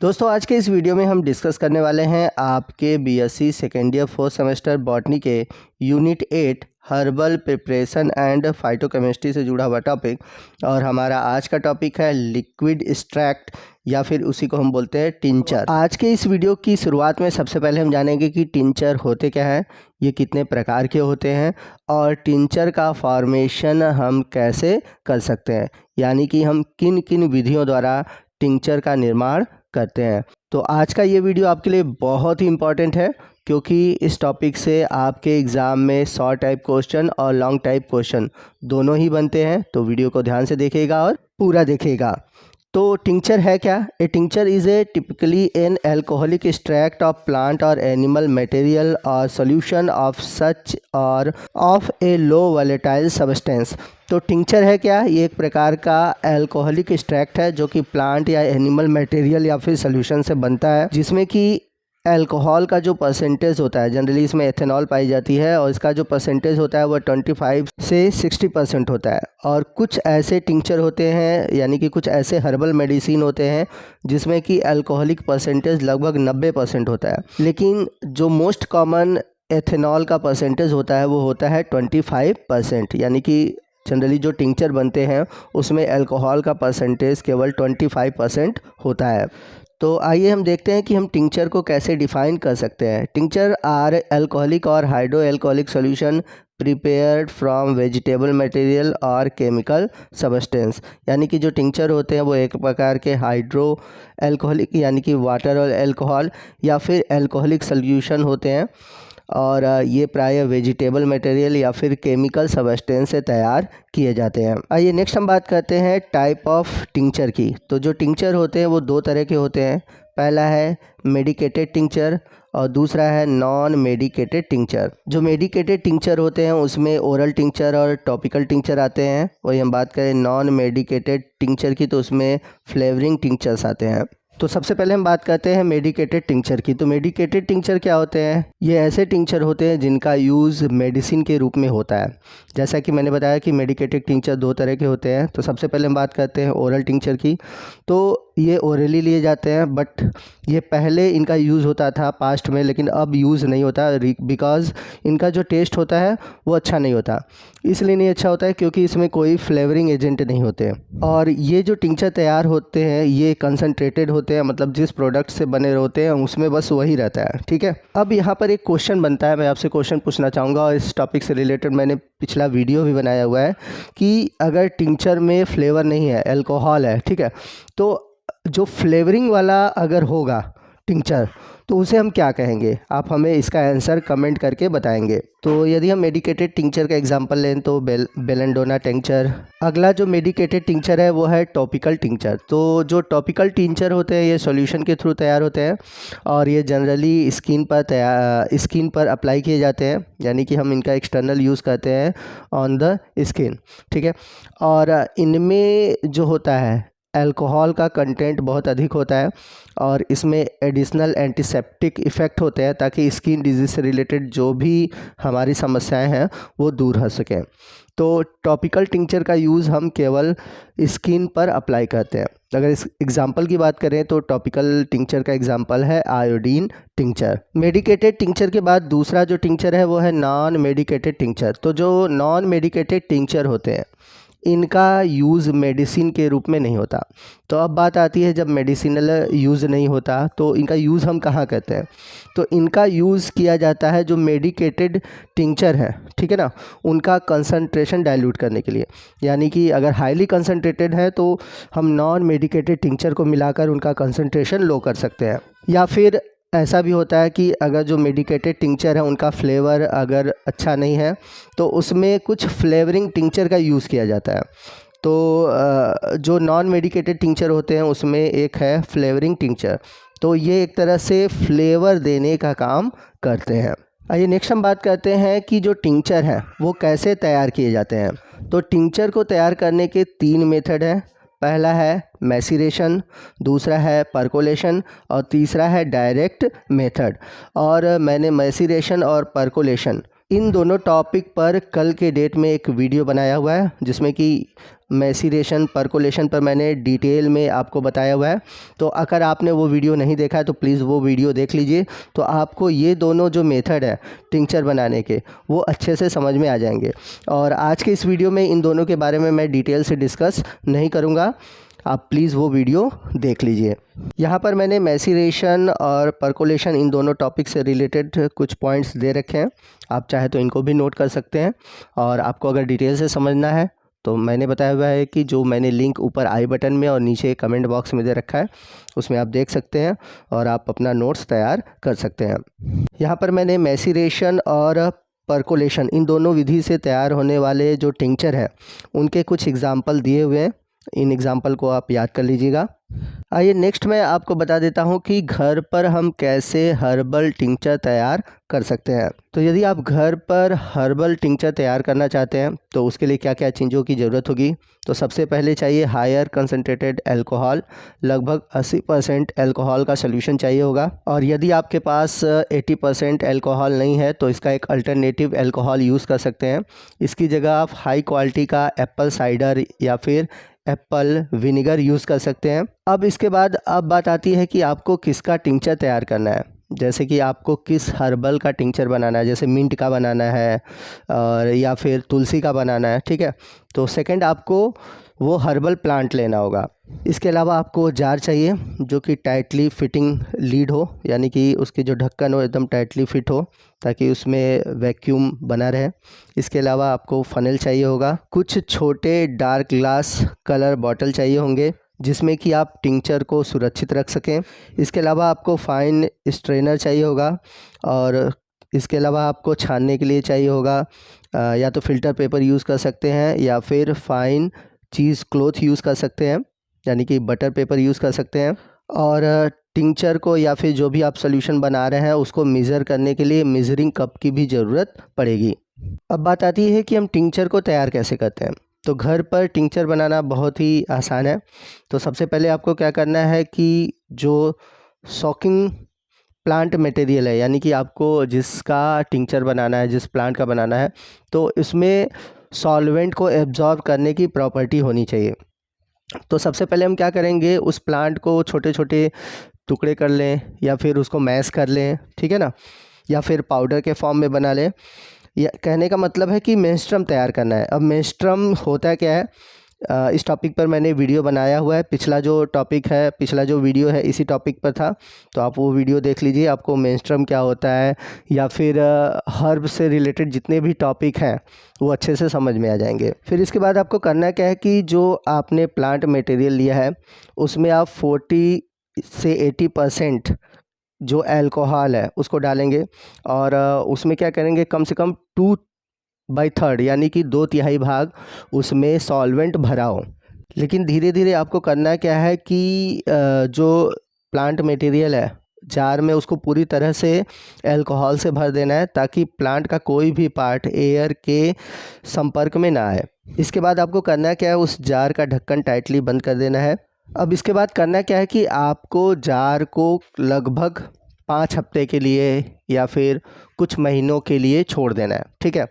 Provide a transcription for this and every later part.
दोस्तों आज के इस वीडियो में हम डिस्कस करने वाले हैं आपके BSc second year fourth semester botany के unit 8 herbal preparation and phytochemistry से जुड़ा हुआ टॉपिक। और हमारा आज का टॉपिक है लिक्विड एक्सट्रैक्ट या फिर उसी को हम बोलते हैं टिंचर। आज के इस वीडियो की शुरुआत में सबसे पहले हम जानेंगे कि टिंचर होते क्या हैं, ये कितने प्रकार के होते हैं और टिंचर का फॉर्मेशन हम कैसे कर सकते हैं, यानी कि हम किन किन विधियों द्वारा टिंचर का निर्माण करते हैं। तो आज का ये वीडियो आपके लिए बहुत ही इम्पॉर्टेंट है क्योंकि इस टॉपिक से आपके एग्ज़ाम में शॉर्ट टाइप क्वेश्चन और लॉन्ग टाइप क्वेश्चन दोनों ही बनते हैं। तो वीडियो को ध्यान से देखिएगा और पूरा देखिएगा। तो टिंचर है क्या? A tincture is a typically an alcoholic extract of plant or animal material or solution of such or of a low volatile substance. तो टिंचर है क्या? ये एक प्रकार का एल्कोहलिक एक्सट्रैक्ट है जो कि प्लांट या एनिमल मटेरियल या फिर सोल्यूशन से बनता है, जिसमें कि अल्कोहल का जो परसेंटेज होता है, जनरली इसमें एथेनॉल पाई जाती है और इसका जो परसेंटेज होता है वो 25 से 60% होता है। और कुछ ऐसे टिंचर होते हैं, यानी कि कुछ ऐसे हर्बल मेडिसिन होते हैं जिसमें कि अल्कोहलिक परसेंटेज लगभग 90% होता है, लेकिन जो मोस्ट कॉमन एथेनॉल का परसेंटेज होता है वो होता है 25%। यानी कि जनरली जो टिंचर बनते हैं उसमें अल्कोहल का परसेंटेज केवल 25% होता है। तो आइए हम देखते हैं कि हम टिंचर को कैसे डिफ़ाइन कर सकते हैं। टिंचर आर अल्कोहलिक और hydro alcoholic solution prepared from vegetable material और केमिकल सब्सटेंस। यानी कि जो टिंचर होते हैं वो एक प्रकार के हाइड्रो अल्कोहलिक यानी कि वाटर और अल्कोहल या फिर अल्कोहलिक सॉल्यूशन होते हैं और ये प्राय वेजिटेबल मटेरियल या फिर केमिकल सब्सटेंस से तैयार किए जाते हैं। आइए नेक्स्ट हम बात करते हैं टाइप ऑफ टिंचर की। तो जो टिंचर होते हैं वो दो तरह के होते हैं। पहला है मेडिकेटेड टिंचर और दूसरा है नॉन मेडिकेटेड टिंचर। जो मेडिकेटेड टिंचर होते हैं उसमें ओरल टिंचर और टॉपिकल टिंचर आते हैं। वही हम बात करें नॉन मेडिकेटेड टिंचर की तो उसमें फ्लेवरिंग टिंचर्स आते हैं। तो सबसे पहले हम बात करते हैं मेडिकेटेड टिंचर की। तो मेडिकेटेड टिंचर क्या होते हैं? ये ऐसे टिंचर होते हैं जिनका यूज़ मेडिसिन के रूप में होता है। जैसा कि मैंने बताया कि मेडिकेटेड टिंचर दो तरह के होते हैं। तो सबसे पहले हम बात करते हैं ओरल टिंचर की। तो ये ओरली लिए जाते हैं, बट ये पहले इनका यूज़ होता था पास्ट में, लेकिन अब यूज़ नहीं होता बिकॉज़ इनका जो टेस्ट होता है वो अच्छा नहीं होता। इसलिए नहीं अच्छा होता है क्योंकि इसमें कोई फ्लेवरिंग एजेंट नहीं होते। और ये जो टिंचर तैयार होते हैं ये कंसनट्रेटेड होते हैं, मतलब जिस प्रोडक्ट से बने होते हैं उसमें बस वही रहता है। ठीक है, अब यहाँ पर एक क्वेश्चन बनता है, मैं आपसे क्वेश्चन पूछना चाहूँगा और इस टॉपिक से रिलेटेड मैंने पिछला वीडियो भी बनाया हुआ है कि अगर टिंचर में फ्लेवर नहीं है, अल्कोहल है, ठीक है, तो जो फ्लेवरिंग वाला अगर होगा टिंचर तो उसे हम क्या कहेंगे? आप हमें इसका आंसर कमेंट करके बताएंगे। तो यदि हम मेडिकेटेड टिंचर का एग्जांपल लें तो बेलेंडोना टिंचर। अगला जो मेडिकेटेड टिंचर है वो है टॉपिकल टिंचर। तो जो टॉपिकल टिंचर होते हैं ये सॉल्यूशन के थ्रू तैयार होते हैं और ये जनरली स्किन पर अप्लाई किए जाते हैं, यानी कि हम इनका एक्सटर्नल यूज़ करते हैं ऑन द स्किन। ठीक है, और इनमें जो होता है अल्कोहल का कंटेंट बहुत अधिक होता है और इसमें एडिशनल एंटीसेप्टिक इफ़ेक्ट होते हैं ताकि स्किन डिजीज़ से रिलेटेड जो भी हमारी समस्याएं हैं वो दूर हो सकें। तो टॉपिकल टिंचर का यूज़ हम केवल स्किन पर अप्लाई करते हैं। अगर इस एग्जांपल की बात करें तो टॉपिकल टिंचर का एग्जांपल है आयोडीन टिंचर। मेडिकेटेड टिंचर के बाद दूसरा जो टिंचर है वो है नॉन मेडिकेटेड टिंचर। तो जो नॉन मेडिकेटेड टिंचर होते हैं इनका यूज़ मेडिसिन के रूप में नहीं होता। तो अब बात आती है जब मेडिसिनल यूज़ नहीं होता तो इनका यूज़ हम कहाँ करते हैं? तो इनका यूज़ किया जाता है जो मेडिकेटेड टिंचर है, ठीक है ना, उनका कंसंट्रेशन डाइल्यूट करने के लिए। यानी कि अगर हाईली कंसंट्रेटेड है तो हम नॉन मेडिकेटेड टिंचर को मिलाकर उनका कंसंट्रेशन लो कर सकते हैं। या फिर ऐसा भी होता है कि अगर जो मेडिकेटेड टिंचर है उनका फ्लेवर अगर अच्छा नहीं है तो उसमें कुछ फ्लेवरिंग टिंचर का यूज़ किया जाता है। तो जो नॉन मेडिकेटेड टिंचर होते हैं उसमें एक है फ्लेवरिंग टिंचर। तो ये एक तरह से फ्लेवर देने का काम करते हैं। आइए नेक्स्ट हम बात करते हैं कि जो टिंचर है वो कैसे तैयार किए जाते हैं। तो टिंचर को तैयार करने के 3 मेथड हैं। पहला है मैसीरेशन, दूसरा है परकोलेशन और तीसरा है डायरेक्ट मेथड। और मैंने मैसीरेशन और परकोलेशन इन दोनों टॉपिक पर कल के डेट में एक वीडियो बनाया हुआ है जिसमें कि मैसीरेशन परकोलेशन पर मैंने डिटेल में आपको बताया हुआ है। तो अगर आपने वो वीडियो नहीं देखा है तो प्लीज़ वो वीडियो देख लीजिए, तो आपको ये दोनों जो मेथड है टिंचर बनाने के वो अच्छे से समझ में आ जाएंगे। और आज के इस वीडियो में इन दोनों के बारे में मैं डिटेल से डिस्कस नहीं करूँगा, आप प्लीज़ वो वीडियो देख लीजिए। यहाँ पर मैंने मैसीरेशन और परकोलेशन इन दोनों टॉपिक से रिलेटेड कुछ पॉइंट्स दे रखे हैं, आप चाहे तो इनको भी नोट कर सकते हैं। और आपको अगर डिटेल से समझना है तो मैंने बताया हुआ है कि जो मैंने लिंक ऊपर आई बटन में और नीचे कमेंट बॉक्स में दे रखा है उसमें आप देख सकते हैं और आप अपना नोट्स तैयार कर सकते हैं। यहाँ पर मैंने मैसीरेशन और परकोलेशन इन दोनों विधि से तैयार होने वाले जो टिंचर है उनके कुछ एग्जाम्पल दिए हुए हैं, इन एग्जाम्पल को आप याद कर लीजिएगा। आइए नेक्स्ट मैं आपको बता देता हूं कि घर पर हम कैसे हर्बल टिंचर तैयार कर सकते हैं। तो यदि आप घर पर हर्बल टिंचर तैयार करना चाहते हैं तो उसके लिए क्या क्या चीज़ों की ज़रूरत होगी। तो सबसे पहले चाहिए हायर कंसनट्रेटेड अल्कोहल, लगभग 80% अल्कोहल का सोल्यूशन चाहिए होगा। और यदि आपके पास 80% अल्कोहल नहीं है तो इसका एक अल्टरनेटिव अल्कोहल यूज़ कर सकते हैं। इसकी जगह आप हाई क्वालिटी का एप्पल साइडर या फिर एप्पल विनेगर यूज़ कर सकते हैं। अब इसके बाद अब बात आती है कि आपको किसका टिंचर तैयार करना है, जैसे कि आपको किस हर्बल का टिंचर बनाना है, जैसे मिंट का बनाना है और या फिर तुलसी का बनाना है, ठीक है। तो सेकंड आपको वो हर्बल प्लांट लेना होगा। इसके अलावा आपको जार चाहिए जो कि टाइटली फिटिंग लीड हो, यानी कि उसकी जो ढक्कन हो एकदम टाइटली फिट हो ताकि उसमें वैक्यूम बना रहे। इसके अलावा आपको फनल चाहिए होगा, कुछ छोटे डार्क ग्लास कलर बॉटल चाहिए होंगे जिसमें कि आप टिंचर को सुरक्षित रख सकें। इसके अलावा आपको फाइन स्ट्रेनर चाहिए होगा और इसके अलावा आपको छानने के लिए चाहिए होगा या तो फ़िल्टर पेपर यूज़ कर सकते हैं या फिर फाइन चीज़ क्लॉथ यूज़ कर सकते हैं, यानी कि बटर पेपर यूज़ कर सकते हैं। और टिंचर को या फिर जो भी आप सोल्यूशन बना रहे हैं उसको मेज़र करने के लिए मेज़रिंग कप की भी ज़रूरत पड़ेगी। अब बात आती है कि हम टिंचर को तैयार कैसे करते हैं। तो घर पर टिंचर बनाना बहुत ही आसान है। तो सबसे पहले आपको क्या करना है कि जो सॉकिंग प्लांट मटेरियल है, यानी कि आपको जिसका टिंचर बनाना है, जिस प्लांट का बनाना है, तो इसमें सॉल्वेंट को एब्जॉर्ब करने की प्रॉपर्टी होनी चाहिए। तो सबसे पहले हम क्या करेंगे, उस प्लांट को छोटे छोटे टुकड़े कर लें या फिर उसको मैश कर लें, ठीक है ना, या फिर पाउडर के फॉर्म में बना लें। या कहने का मतलब है कि मेंस्ट्रम तैयार करना है। अब मेंस्ट्रम होता क्या है, इस टॉपिक पर मैंने वीडियो बनाया हुआ है। पिछला जो टॉपिक है, पिछला जो वीडियो है इसी टॉपिक पर था, तो आप वो वीडियो देख लीजिए, आपको मेंस्ट्रम क्या होता है या फिर हर्ब से रिलेटेड जितने भी टॉपिक हैं वो अच्छे से समझ में आ जाएंगे। फिर इसके बाद आपको करना क्या है कि जो आपने प्लांट मटेरियल लिया है उसमें आप 40 से 80% जो अल्कोहल है उसको डालेंगे और उसमें क्या करेंगे, कम से कम 2/3 यानी कि 2/3 भाग उसमें सॉल्वेंट भरा हो। लेकिन धीरे धीरे आपको करना क्या है कि जो प्लांट मटेरियल है जार में उसको पूरी तरह से अल्कोहल से भर देना है ताकि प्लांट का कोई भी पार्ट एयर के संपर्क में ना आए। इसके बाद आपको करना क्या है, उस जार का ढक्कन टाइटली बंद कर देना है। अब इसके बाद करना क्या है कि आपको जार को लगभग 5 हफ्ते के लिए या फिर कुछ महीनों के लिए छोड़ देना है, ठीक है।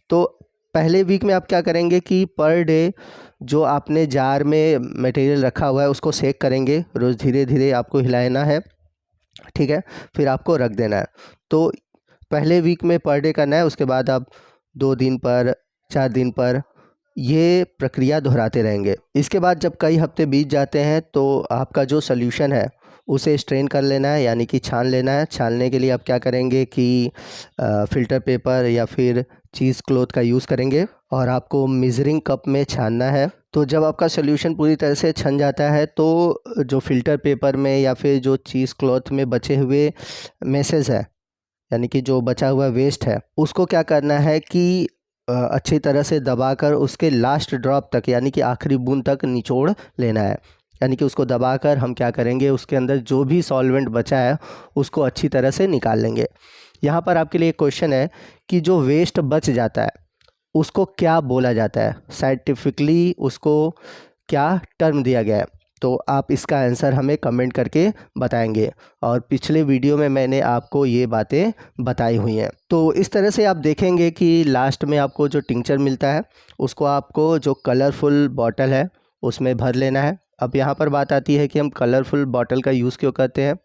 तो पहले वीक में आप क्या करेंगे कि पर डे जो आपने जार में मटेरियल रखा हुआ है उसको सेक करेंगे, रोज़ धीरे धीरे आपको हिलाना है, ठीक है। फिर आपको रख देना है। तो पहले वीक में पर डे करना है, उसके बाद आप 2 दिन पर, 4 दिन पर ये प्रक्रिया दोहराते रहेंगे। इसके बाद जब कई हफ्ते बीत जाते हैं तो आपका जो सोल्यूशन है उसे स्ट्रेन कर लेना है, यानी कि छान लेना है। छानने के लिए आप क्या करेंगे कि फ़िल्टर पेपर या फिर चीज़ क्लॉथ का यूज़ करेंगे और आपको मेज़रिंग कप में छानना है। तो जब आपका सोल्यूशन पूरी तरह से छन जाता है तो जो फ़िल्टर पेपर में या फिर जो चीज़ क्लॉथ में बचे हुए मेसेज है, यानी कि जो बचा हुआ वेस्ट है, उसको क्या करना है कि अच्छी तरह से दबाकर उसके लास्ट ड्रॉप तक, यानी कि आखिरी बूंद तक निचोड़ लेना है। यानी कि उसको दबाकर हम क्या करेंगे, उसके अंदर जो भी सॉल्वेंट बचा है उसको अच्छी तरह से निकाल लेंगे। यहाँ पर आपके लिए एक क्वेश्चन है कि जो वेस्ट बच जाता है उसको क्या बोला जाता है, साइंटिफिकली उसको क्या टर्म दिया गया है। तो आप इसका आंसर हमें कमेंट करके बताएंगे। और पिछले वीडियो में मैंने आपको ये बातें बताई हुई हैं। तो इस तरह से आप देखेंगे कि लास्ट में आपको जो टिंचर मिलता है उसको आपको जो कलरफुल बॉटल है उसमें भर लेना है। अब यहाँ पर बात आती है कि हम कलरफुल बॉटल का यूज़ क्यों करते हैं।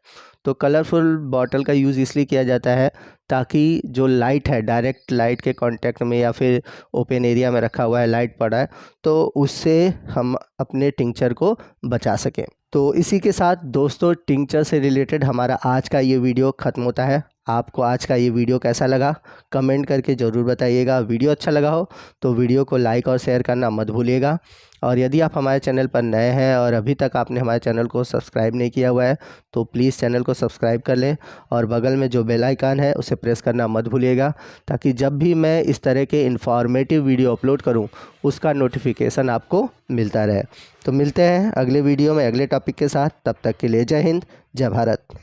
तो कलरफुल बॉटल का यूज़ इसलिए किया जाता है ताकि जो लाइट है, डायरेक्ट लाइट के कांटेक्ट में या फिर ओपन एरिया में रखा हुआ है, लाइट पड़ा है, तो उससे हम अपने टिंचर को बचा सकें। तो इसी के साथ दोस्तों टिंचर से रिलेटेड हमारा आज का ये वीडियो ख़त्म होता है। आपको आज का ये वीडियो कैसा लगा कमेंट करके ज़रूर बताइएगा। वीडियो अच्छा लगा हो तो वीडियो को लाइक और शेयर करना मत भूलिएगा। और यदि आप हमारे चैनल पर नए हैं और अभी तक आपने हमारे चैनल को सब्सक्राइब नहीं किया हुआ है तो प्लीज़ चैनल को सब्सक्राइब कर लें और बगल में जो बेल आइकन है उसे प्रेस करना मत भूलिएगा, ताकि जब भी मैं इस तरह के इन्फॉर्मेटिव वीडियो अपलोड करूं उसका नोटिफिकेशन आपको मिलता रहे। तो मिलते हैं अगले वीडियो में अगले टॉपिक के साथ। तब तक के लिए जय हिंद, जय भारत।